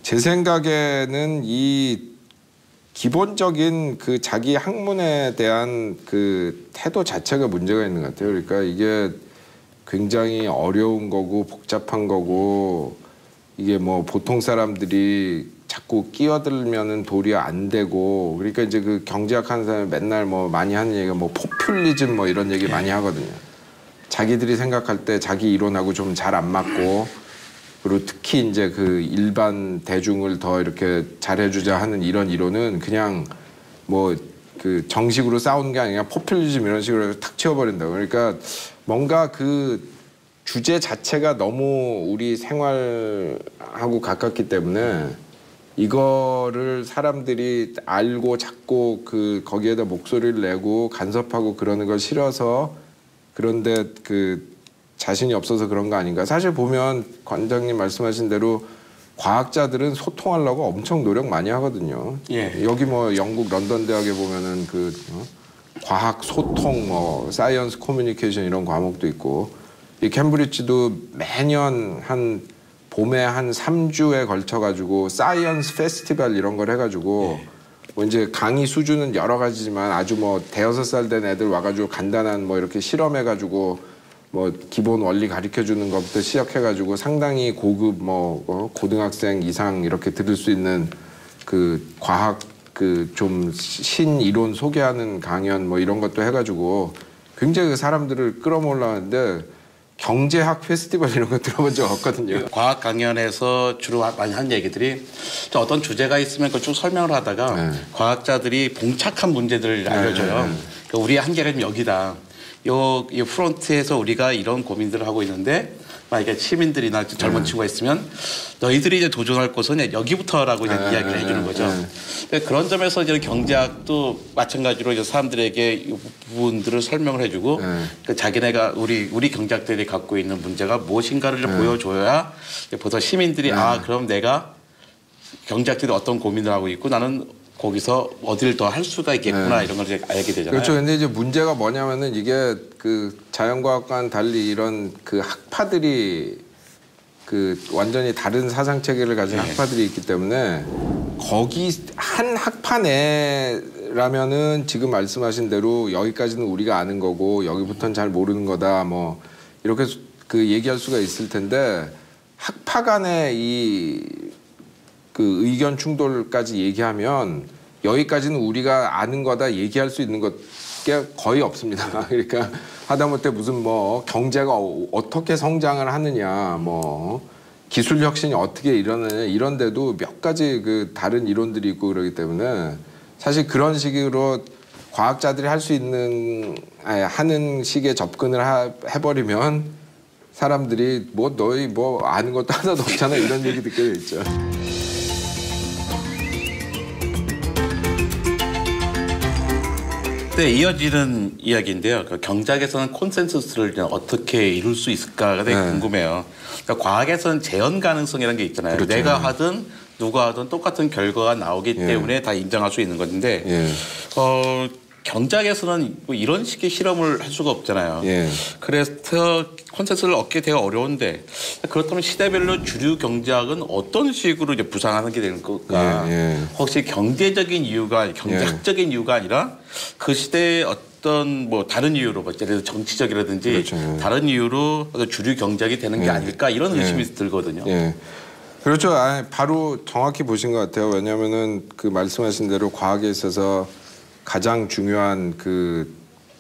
제 생각에는 이 기본적인 그 자기 학문에 대한 그 태도 자체가 문제가 있는 것 같아요. 그러니까 이게 굉장히 어려운 거고 복잡한 거고 이게 뭐 보통 사람들이 자꾸 끼어들면은 도리어 안 되고 그러니까 이제 그 경제학 하는 사람이 맨날 뭐 많이 하는 얘기가 뭐 포퓰리즘 뭐 이런 얘기 많이 하거든요. 자기들이 생각할 때 자기 이론하고 좀 잘 안 맞고 그리고 특히 이제 그 일반 대중을 더 이렇게 잘해주자 하는 이런 이론은 그냥 뭐 그 정식으로 싸우는 게 아니라 포퓰리즘 이런 식으로 탁 치워버린다고. 그러니까 뭔가 그 주제 자체가 너무 우리 생활하고 가깝기 때문에 이거를 사람들이 알고 자꾸 그 거기에다 목소리를 내고 간섭하고 그러는 걸 싫어서 그런데 그 자신이 없어서 그런 거 아닌가. 사실 보면 관장님 말씀하신 대로 과학자들은 소통하려고 엄청 노력 많이 하거든요. 예. 여기 뭐 영국 런던 대학에 보면은 그 과학 소통 뭐 사이언스 커뮤니케이션 이런 과목도 있고 이 캠브리지도 매년 한 봄에 한 3주에 걸쳐 가지고 사이언스 페스티벌 이런 걸 해가지고 뭐 이제 강의 수준은 여러 가지지만 아주 뭐 대여섯 살 된 애들 와가지고 간단한 뭐 이렇게 실험해가지고 뭐 기본 원리 가르쳐 주는 것부터 시작해가지고 상당히 고급 뭐 고등학생 이상 이렇게 들을 수 있는 그 과학 그 좀 신이론 소개하는 강연 뭐 이런 것도 해가지고 굉장히 그 사람들을 끌어모으려는데 경제학 페스티벌 이런 거 들어본 적 없거든요. 과학 강연에서 주로 많이 하는 얘기들이 어떤 주제가 있으면 그걸 쭉 설명을 하다가 네. 과학자들이 봉착한 문제들을 알려줘요. 그러니까 우리의 한계는 여기다. 이 프론트에서 우리가 이런 고민들을 하고 있는데 만약에 시민들이나 젊은 친구가 있으면 너희들이 이제 도전할 곳은 여기부터라고 이제 이야기를 해주는 거죠. 그런 점에서 이제 경제학도 마찬가지로 이제 사람들에게 이 부분들을 설명을 해주고 그 자기네가 우리 경제학들이 갖고 있는 문제가 무엇인가를 보여줘야 보통 시민들이 아 그럼 내가 경제학들이 어떤 고민을 하고 있고 나는 거기서 어디를 더 할 수가 있겠구나 이런 걸 이제 알게 되잖아요. 그렇죠. 근데 이제 문제가 뭐냐면은 이게 그 자연과학과는 달리 이런 그 학파들이 그 완전히 다른 사상 체계를 가진 학파들이 있기 때문에 거기 한 학파 내라면은 지금 말씀하신 대로 여기까지는 우리가 아는 거고 여기부터는 잘 모르는 거다 뭐 이렇게 그 얘기할 수가 있을 텐데 학파 간의 이 그 의견 충돌까지 얘기하면 여기까지는 우리가 아는 거다 얘기할 수 있는 게 거의 없습니다. 그러니까 하다못해 무슨 뭐 경제가 어떻게 성장을 하느냐 뭐 기술 혁신이 어떻게 일어나냐 이런데도 몇 가지 그 다른 이론들이 있고 그러기 때문에 사실 그런 식으로 과학자들이 할 수 있는 하는 식의 접근을 해버리면 사람들이 뭐 너희 뭐 아는 것도 하나도 없잖아 이런 얘기 듣게 돼 있죠. 네, 이어지는 이야기인데요. 그 경제학에서는 콘센서스를 그냥 어떻게 이룰 수 있을까가 되게 네. 궁금해요. 그러니까 과학에서는 재현 가능성이라는 게 있잖아요. 그렇죠. 내가 하든 누가 하든 똑같은 결과가 나오기 예. 때문에 다 인정할 수 있는 건데 예. 경제학에서는 뭐 이런 식의 실험을 할 수가 없잖아요. 예. 그래서 콘센서스를 얻기 되게 어려운데 그렇다면 시대별로 주류 경제학은 어떤 식으로 이제 부상하는 게 되는 걸까? 예, 예. 혹시 경제적인 이유가 경제학적인 이유가 아니라 그 시대의 어떤 뭐 다른 이유로 뭐 예를 들어 정치적이라든지 그렇죠. 예. 다른 이유로 주류 경제학이 되는 게 예. 아닐까 이런 의심이 예. 들거든요. 예. 그렇죠. 바로 정확히 보신 것 같아요. 왜냐하면은 그 말씀하신 대로 과학에 있어서 가장 중요한 그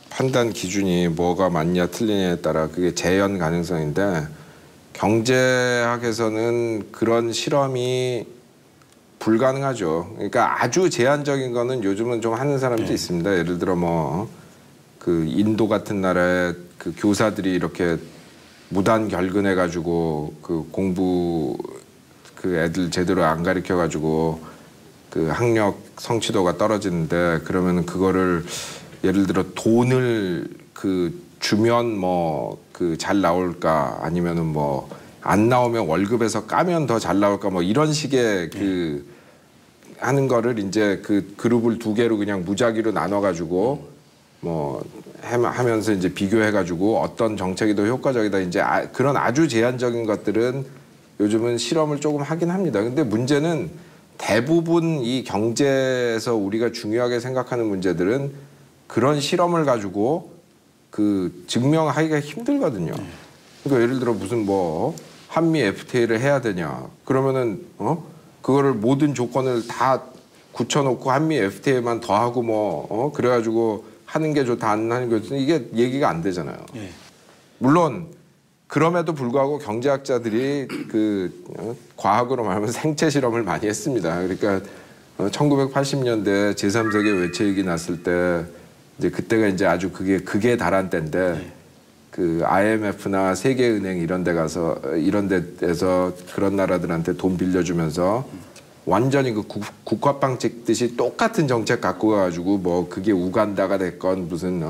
판단 기준이 뭐가 맞냐 틀리냐에 따라 그게 재현 가능성인데 경제학에서는 그런 실험이 불가능하죠. 그러니까 아주 제한적인 거는 요즘은 좀 하는 사람도 있습니다. 예를 들어 뭐 그 인도 같은 나라의 그 교사들이 이렇게 무단 결근해 가지고 그 공부 그 애들 제대로 안 가르쳐 가지고 그 학력 성취도가 떨어지는데 그러면 그거를 예를 들어 돈을 그 주면 뭐 그 잘 나올까 아니면은 뭐 안 나오면 월급에서 까면 더 잘 나올까 뭐 이런 식의 그 하는 거를 이제 그 그룹을 두 개로 그냥 무작위로 나눠 가지고 뭐 하면서 이제 비교해 가지고 어떤 정책이 더 효과적이다 이제 그런 아주 제한적인 것들은 요즘은 실험을 조금 하긴 합니다. 근데 문제는 대부분 이 경제에서 우리가 중요하게 생각하는 문제들은 그런 실험을 가지고 그 증명하기가 힘들거든요. 그러니까 예를 들어 무슨 뭐 한미 FTA를 해야 되냐. 그러면은 그거를 모든 조건을 다 굳혀놓고 한미 FTA만 더하고 뭐 그래가지고 하는 게 좋다 안 하는 게 좋다 이게 얘기가 안 되잖아요. 예. 물론 그럼에도 불구하고 경제학자들이 과학으로 말하면 생체 실험을 많이 했습니다. 그러니까 1980년대 제3세계 외채위기 났을 때 이제 그때가 이제 아주 극에 달한 때인데 그 IMF나 세계은행 이런 데 가서 이런 데에서 그런 나라들한테 돈 빌려주면서 완전히 그 국화빵 찍듯이 똑같은 정책 갖고 가가지고 뭐 그게 우간다가 됐건 무슨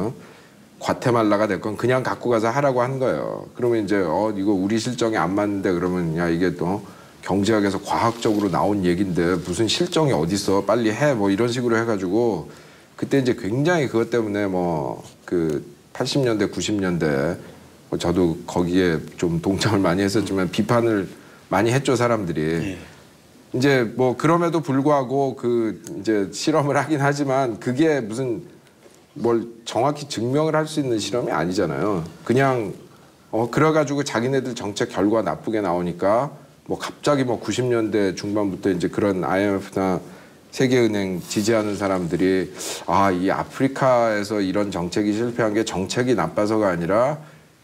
과테말라가 됐건 그냥 갖고 가서 하라고 한 거예요. 그러면 이제 이거 우리 실정에 안 맞는데 그러면 야 이게 또 경제학에서 과학적으로 나온 얘긴데 무슨 실정이 어딨어 빨리 해 뭐 이런 식으로 해가지고 그때 이제 굉장히 그것 때문에 뭐 그 80년대 90년대 저도 거기에 좀 동참을 많이 했었지만 비판을 많이 했죠 사람들이. 이제 뭐 그럼에도 불구하고 그 이제 실험을 하긴 하지만 그게 무슨 뭘 정확히 증명을 할 수 있는 실험이 아니잖아요. 그냥 그래가지고 자기네들 정책 결과 나쁘게 나오니까 뭐 갑자기 뭐 90년대 중반부터 이제 그런 IMF나 세계은행 지지하는 사람들이 이 아프리카에서 이런 정책이 실패한 게 정책이 나빠서가 아니라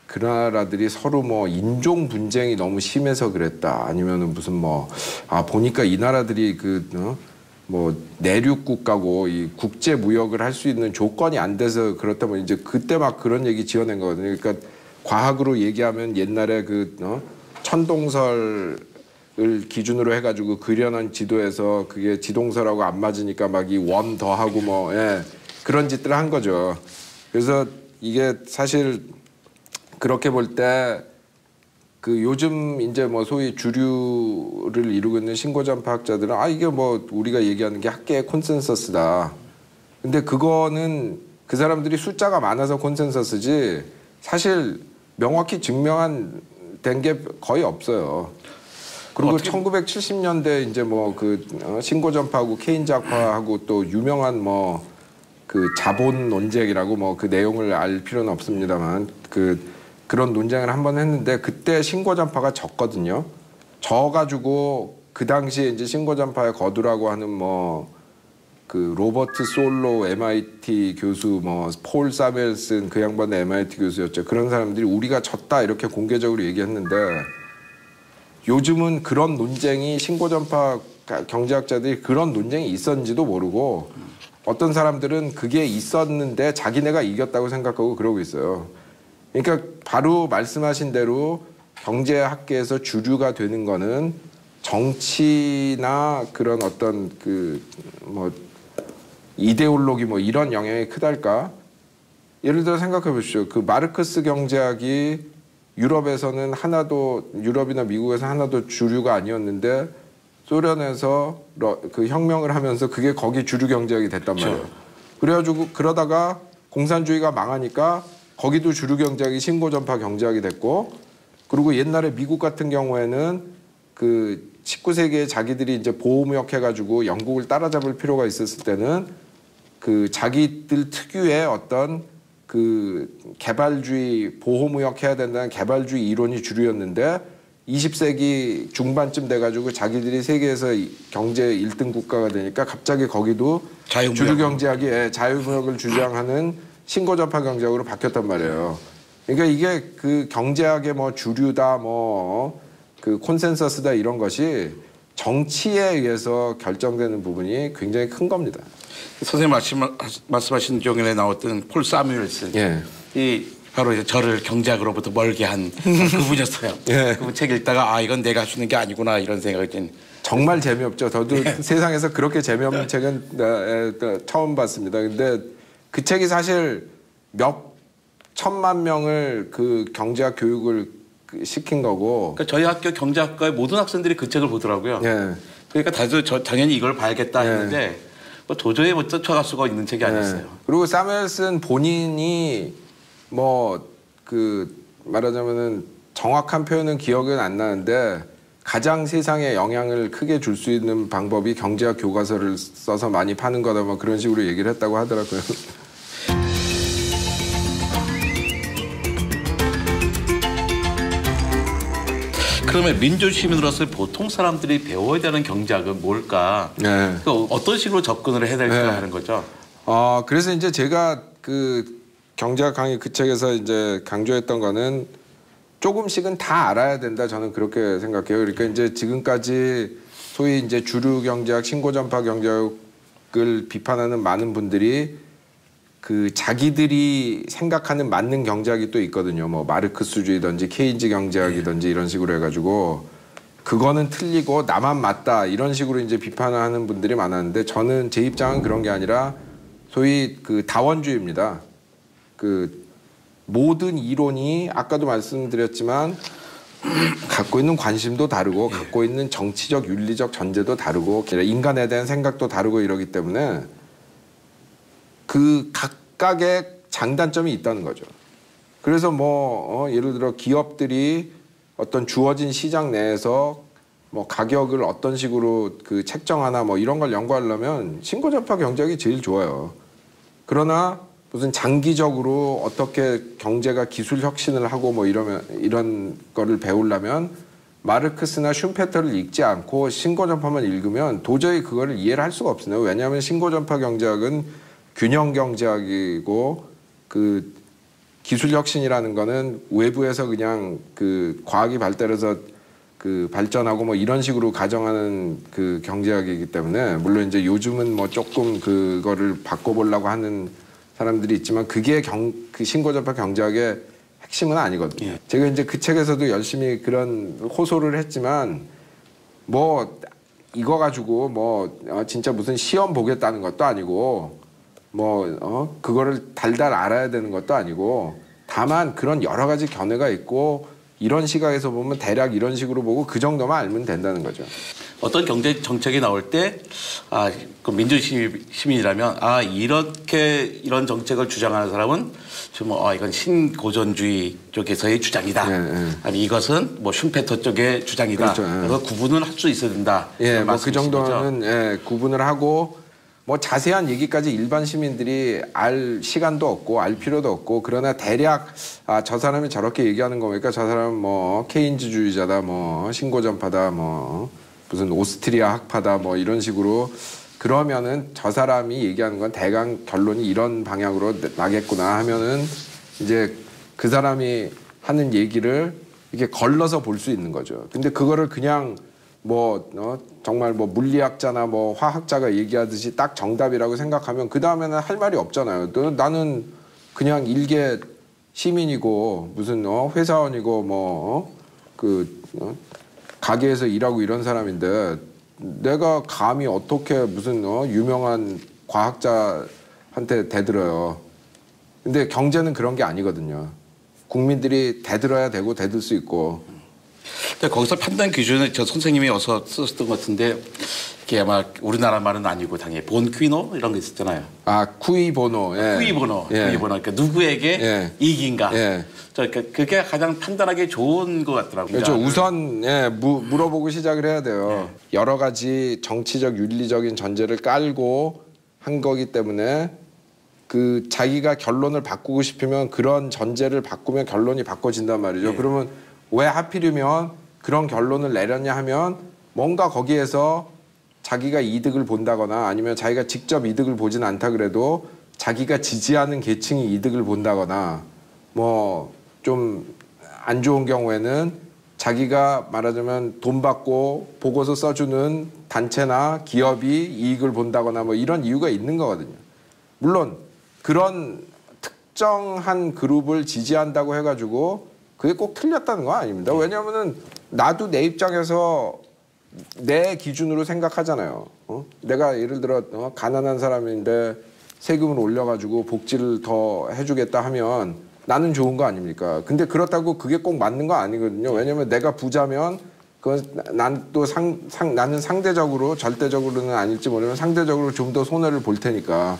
그 나라들이 서로 뭐 인종 분쟁이 너무 심해서 그랬다. 아니면은 무슨 뭐 보니까 이 나라들이 뭐 내륙 국가고 이 국제 무역을 할 수 있는 조건이 안 돼서 그렇다면 이제 그때 막 그런 얘기 지어낸 거거든요. 그러니까 과학으로 얘기하면 옛날에 천동설을 기준으로 해가지고 그려놓은 지도에서 그게 지동설하고 안 맞으니까 막 이 원 더하고 뭐 그런 짓들을 한 거죠. 그래서 이게 사실 그렇게 볼 때 그 요즘 이제 뭐 소위 주류를 이루고 있는 신고전파학자들은 이게 뭐 우리가 얘기하는 게 학계의 콘센서스다. 근데 그거는 그 사람들이 숫자가 많아서 콘센서스지 사실 명확히 증명한 된 게 거의 없어요. 그리고 1970년대 이제 뭐 그 신고전파하고 케인즈학파하고 또 유명한 뭐 그 자본 논쟁이라고 뭐 그 내용을 알 필요는 없습니다만 그런 논쟁을 한번 했는데 그때 신고전파가 졌거든요. 져가지고 그 당시에 이제 신고전파의 거두라고 하는 뭐 그 로버트 솔로 MIT 교수 뭐 폴 사멜슨 그 양반의 MIT 교수였죠. 그런 사람들이 우리가 졌다 이렇게 공개적으로 얘기했는데 요즘은 그런 논쟁이 신고전파 경제학자들이 그런 논쟁이 있었는지도 모르고 어떤 사람들은 그게 있었는데 자기네가 이겼다고 생각하고 그러고 있어요. 그러니까 바로 말씀하신 대로 경제학계에서 주류가 되는 거는 정치나 그런 어떤 그 뭐 이데올로기 뭐 이런 영향이 크달까? 예를 들어 생각해 보십시오. 그 마르크스 경제학이 유럽에서는 하나도 유럽이나 미국에서 하나도 주류가 아니었는데 소련에서 그 혁명을 하면서 그게 거기 주류 경제학이 됐단 말이에요. 그렇죠. 그래가지고 그러다가 공산주의가 망하니까 거기도 주류 경제학이 신고전파 경제학이 됐고 그리고 옛날에 미국 같은 경우에는 그 19세기에 자기들이 이제 보호무역 해가지고 영국을 따라잡을 필요가 있었을 때는 그 자기들 특유의 어떤 그 개발주의 보호무역 해야 된다는 개발주의 이론이 주류였는데 20세기 중반쯤 돼가지고 자기들이 세계에서 경제 1등 국가가 되니까 갑자기 거기도 자유무역. 주류 경제학이 자유무역을 주장하는 신고전파 경제학으로 바뀌었단 말이에요. 그러니까 이게 그 경제학의 뭐 주류다 뭐 그 콘센서스다 이런 것이 정치에 의해서 결정되는 부분이 굉장히 큰 겁니다. 선생님 말씀하신 종현에 나왔던 폴 사뮤엘슨. 예. 이 바로 이제 저를 경제학으로부터 멀게 한 그분이었어요. 예. 그분 책 읽다가 아 이건 내가 할 수 있는 게 아니구나 이런 생각을 좀. 정말 재미없죠. 저도 세상에서 그렇게 재미없는 책은 처음 봤습니다. 근데 그 책이 사실 몇 천만 명을 그 경제학 교육을 시킨 거고. 그러니까 저희 학교 경제학과의 모든 학생들이 그 책을 보더라고요. 예. 그러니까 다들 당연히 이걸 봐야겠다 했는데 뭐 도저히 못 쫓아갈 수가 있는 책이 아니었어요. 그리고 사무엘슨 본인이 뭐 그 말하자면은 정확한 표현은 기억은 안 나는데 가장 세상에 영향을 크게 줄 수 있는 방법이 경제학 교과서를 써서 많이 파는 거다 뭐 그런 식으로 얘기를 했다고 하더라고요. 그러면 민주시민으로서 보통 사람들이 배워야 되는 경제학은 뭘까? 네. 그 어떤 식으로 접근을 해야 될까 하는 거죠. 그래서 이제 제가 그 경제학 강의 그 책에서 이제 강조했던 거는 조금씩은 다 알아야 된다 저는 그렇게 생각해요. 그러니까 이제 지금까지 소위 이제 주류 경제학, 신고전파 경제학을 비판하는 많은 분들이 그 자기들이 생각하는 맞는 경제학이 또 있거든요. 뭐 마르크스주의든지 케인즈 경제학이든지 이런 식으로 해가지고 그거는 틀리고 나만 맞다 이런 식으로 이제 비판을 하는 분들이 많았는데 저는 제 입장은 그런 게 아니라 소위 그 다원주의입니다. 그 모든 이론이 아까도 말씀드렸지만 갖고 있는 관심도 다르고 갖고 있는 정치적 윤리적 전제도 다르고 인간에 대한 생각도 다르고 이러기 때문에 그 각각의 장단점이 있다는 거죠. 그래서 뭐 예를 들어 기업들이 어떤 주어진 시장 내에서 뭐 가격을 어떤 식으로 그 책정하나 뭐 이런 걸 연구하려면 신고전파 경제학이 제일 좋아요. 그러나 무슨 장기적으로 어떻게 경제가 기술 혁신을 하고 뭐 이런 거를 배우려면 마르크스나 슈페터를 읽지 않고 신고전파만 읽으면 도저히 그거를 이해를 할 수가 없어요. 왜냐하면 신고전파 경제학은 균형 경제학이고 그 기술 혁신이라는 거는 외부에서 그냥 그 과학이 발달해서 그 발전하고 뭐 이런 식으로 가정하는 그 경제학이기 때문에 물론 이제 요즘은 뭐 조금 그거를 바꿔보려고 하는 사람들이 있지만 그게 그 신고전파 경제학의 핵심은 아니거든요. 제가 이제 그 책에서도 열심히 그런 호소를 했지만 뭐 이거 가지고 뭐 진짜 무슨 시험 보겠다는 것도 아니고 뭐 그거를 달달 알아야 되는 것도 아니고 다만 그런 여러 가지 견해가 있고 이런 시각에서 보면 대략 이런 식으로 보고 그 정도만 알면 된다는 거죠. 어떤 경제 정책이 나올 때 그 민주시민이라면 이렇게 이런 정책을 주장하는 사람은 좀 이건 신고전주의 쪽에서의 주장이다. 아니 이것은 뭐 슈페터 쪽의 주장이다. 그렇죠. 그래서 구분을 할 수 있어야 된다. 예, 뭐 그 정도는 구분을 하고 뭐 자세한 얘기까지 일반 시민들이 알 시간도 없고 알 필요도 없고 그러나 대략 저 사람이 저렇게 얘기하는 거 보니까 저 사람은 뭐 케인즈주의자다 뭐 신고전파다 뭐 무슨 오스트리아 학파다 뭐 이런 식으로 그러면은 저 사람이 얘기하는 건 대강 결론이 이런 방향으로 나겠구나 하면은 이제 그 사람이 하는 얘기를 이렇게 걸러서 볼 수 있는 거죠. 근데 그거를 그냥 뭐 정말 뭐 물리학자나 뭐 화학자가 얘기하듯이 딱 정답이라고 생각하면 그 다음에는 할 말이 없잖아요. 나는 그냥 일개 시민이고 무슨 회사원이고 뭐 가게에서 일하고 이런 사람인데 내가 감히 어떻게 무슨 유명한 과학자한테 대들어요. 근데 경제는 그런 게 아니거든요. 국민들이 대들어야 되고 대들 수 있고. 근데 거기서 판단 기준은 저 선생님이 어서 쓰셨던 것 같은데 이게 아마 우리나라 말은 아니고 당연히 본퀴노 이런 거 있었잖아요. 아, 쿠이보노. 예. 쿠이보노. 예. 쿠이보노. 그러니까 누구에게 예. 이익인가. 예. 그러니까 그게 가장 판단하기 좋은 것 같더라고요. 그렇죠. 우선 물어보고 시작을 해야 돼요. 여러 가지 정치적 윤리적인 전제를 깔고 한 거기 때문에 그 자기가 결론을 바꾸고 싶으면 그런 전제를 바꾸면 결론이 바꿔진단 말이죠. 그러면 왜 하필이면 그런 결론을 내렸냐 하면 뭔가 거기에서 자기가 이득을 본다거나 아니면 자기가 직접 이득을 보진 않다 그래도 자기가 지지하는 계층이 이득을 본다거나 뭐 좀 안 좋은 경우에는 자기가 말하자면 돈 받고 보고서 써주는 단체나 기업이 이익을 본다거나 뭐 이런 이유가 있는 거거든요. 물론 그런 특정한 그룹을 지지한다고 해가지고 그게 꼭 틀렸다는 건 아닙니다. 왜냐하면은 나도 내 입장에서 내 기준으로 생각하잖아요. 내가 예를 들어 가난한 사람인데 세금을 올려가지고 복지를 더 해주겠다 하면 나는 좋은 거 아닙니까? 근데 그렇다고 그게 꼭 맞는 거 아니거든요. 왜냐하면 내가 부자면 그건 난 또 나는 상대적으로 절대적으로는 아닐지 모르면 상대적으로 좀 더 손해를 볼 테니까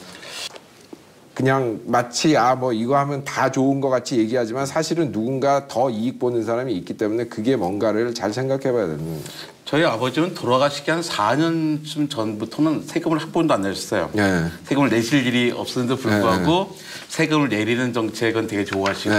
그냥 마치 뭐 이거 하면 다 좋은 것 같이 얘기하지만 사실은 누군가 더 이익 보는 사람이 있기 때문에 그게 뭔가를 잘 생각해봐야 되는 거예요. 저희 아버지는 돌아가시기 한 4년쯤 전부터는 세금을 한 번도 안 내셨어요. 네. 세금을 내실 일이 없었는데 불구하고 세금을 내리는 정책은 되게 좋아하시고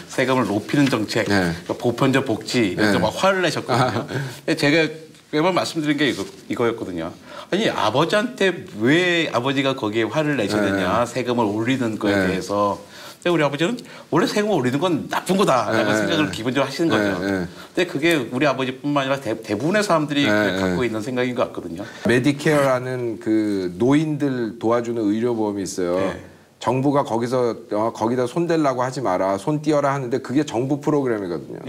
세금을 높이는 정책, 그러니까 보편적 복지 이런 데 막 화를 내셨거든요. 제가 매번 말씀드린 게 이거였거든요. 아니 아버지한테 왜 아버지가 거기에 화를 내시느냐 세금을 올리는 거에 대해서. 근데 우리 아버지는 원래 세금을 올리는 건 나쁜 거다라고 생각을 기본적으로 하시는 거죠. 근데 그게 우리 아버지뿐만 아니라 대부분의 사람들이 갖고 있는 생각인 것 같거든요. 메디케어라는 그 노인들 도와주는 의료보험이 있어요. 정부가 거기다 손대려고 하지 마라, 손 띄어라 하는데 그게 정부 프로그램이거든요.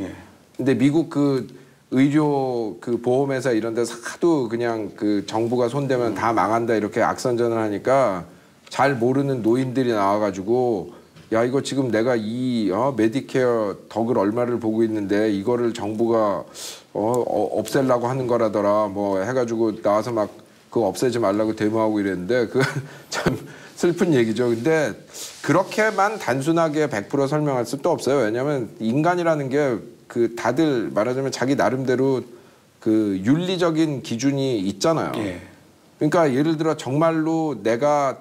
근데 미국 그 의료 그 보험회사 이런 데서 하도 그냥 그 정부가 손대면 다 망한다 이렇게 악선전을 하니까 잘 모르는 노인들이 나와가지고 야 이거 지금 내가 이 메디케어 덕을 얼마를 보고 있는데 이거를 정부가 없애려고 하는 거라더라 뭐 해가지고 나와서 막 그거 없애지 말라고 데모하고 이랬는데 그 참 슬픈 얘기죠. 근데 그렇게만 단순하게 100% 설명할 수도 없어요. 왜냐하면 인간이라는 게 그 다들 말하자면 자기 나름대로 그 윤리적인 기준이 있잖아요. 그러니까 예를 들어 정말로 내가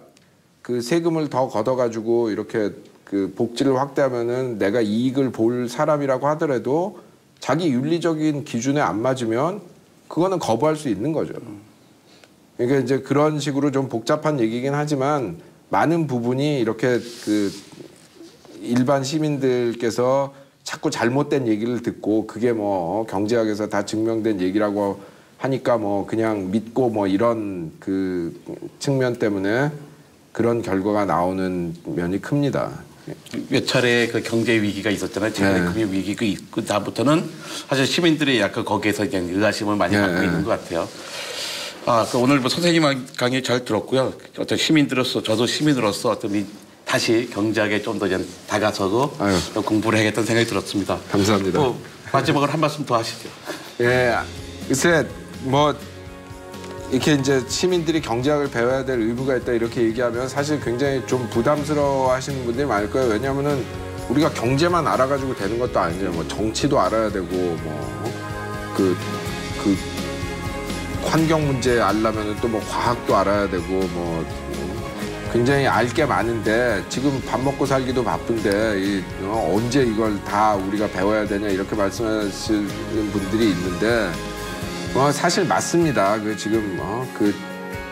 그 세금을 더 걷어가지고 이렇게 그 복지를 확대하면은 내가 이익을 볼 사람이라고 하더라도 자기 윤리적인 기준에 안 맞으면 그거는 거부할 수 있는 거죠. 그러니까 이제 그런 식으로 좀 복잡한 얘기긴 하지만 많은 부분이 이렇게 그 일반 시민들께서 자꾸 잘못된 얘기를 듣고 그게 뭐 경제학에서 다 증명된 얘기라고 하니까 뭐 그냥 믿고 뭐 이런 그 측면 때문에 그런 결과가 나오는 면이 큽니다. 몇 차례 그 경제 위기가 있었잖아요. 최근에 금융 위기가 있고 다음부터는 사실 시민들이 약간 거기에서 이제 의아심을 많이 갖고 있는 것 같아요. 그 오늘 뭐 선생님 강의 잘 들었고요. 어떤 시민들로서 저도 시민으로서 어떤 다시 경제학에 좀 더 다가서고 공부를 해야겠다는 생각이 들었습니다. 감사합니다. 마지막으로 한 말씀 더 하시죠. 글쎄 뭐 이렇게 이제 시민들이 경제학을 배워야 될 의무가 있다 이렇게 얘기하면 사실 굉장히 좀 부담스러워 하시는 분들이 많을 거예요. 왜냐하면은 우리가 경제만 알아가지고 되는 것도 아니죠. 뭐 정치도 알아야 되고 뭐 그 환경 문제 알려면은 또 뭐 과학도 알아야 되고 뭐 굉장히 알 게 많은데 지금 밥 먹고 살기도 바쁜데 언제 이걸 다 우리가 배워야 되냐 이렇게 말씀하시는 분들이 있는데 사실 맞습니다. 그 지금 그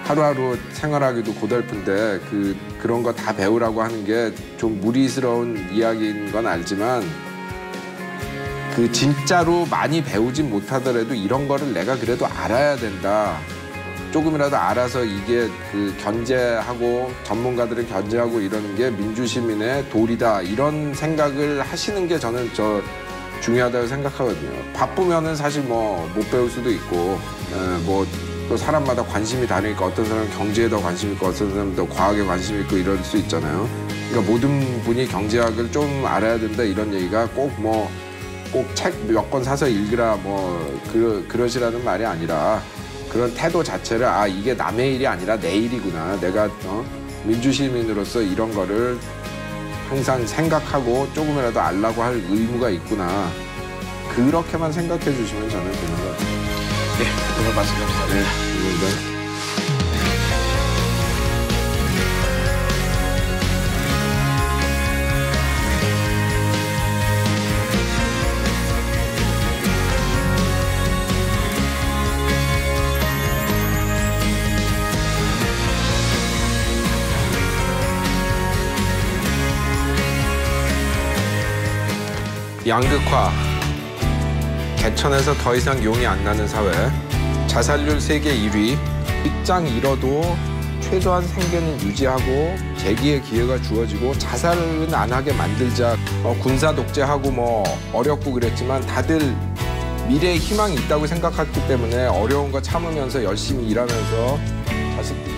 하루하루 생활하기도 고달픈데 그런 거 다 배우라고 하는 게 좀 무리스러운 이야기인 건 알지만 그 진짜로 많이 배우진 못하더라도 이런 거를 내가 그래도 알아야 된다. 조금이라도 알아서 이게 그 견제하고 전문가들은 견제하고 이러는 게 민주시민의 도리다 이런 생각을 하시는 게 저는 중요하다고 생각하거든요. 바쁘면은 사실 뭐 못 배울 수도 있고 뭐 또 사람마다 관심이 다르니까 어떤 사람은 경제에 더 관심 있고 어떤 사람은 더 과학에 관심 있고 이럴 수 있잖아요. 그러니까 모든 분이 경제학을 좀 알아야 된다 이런 얘기가 꼭 책 몇 권 사서 읽으라 뭐 그러시라는 말이 아니라 그런 태도 자체를 아 이게 남의 일이 아니라 내 일이구나. 내가 민주시민으로서 이런 거를 항상 생각하고 조금이라도 알라고 할 의무가 있구나. 그렇게만 생각해 주시면 저는 되는 것 같아요. 네, 오늘 말씀 감사합니다. 감사합니다. 양극화, 개천에서 더 이상 용이 안 나는 사회, 자살률 세계 1위, 직장 잃어도 최소한 생계는 유지하고 재기의 기회가 주어지고 자살은 안 하게 만들자. 군사 독재하고 뭐 어렵고 그랬지만 다들 미래에 희망이 있다고 생각했기 때문에 어려운 거 참으면서 열심히 일하면서 자식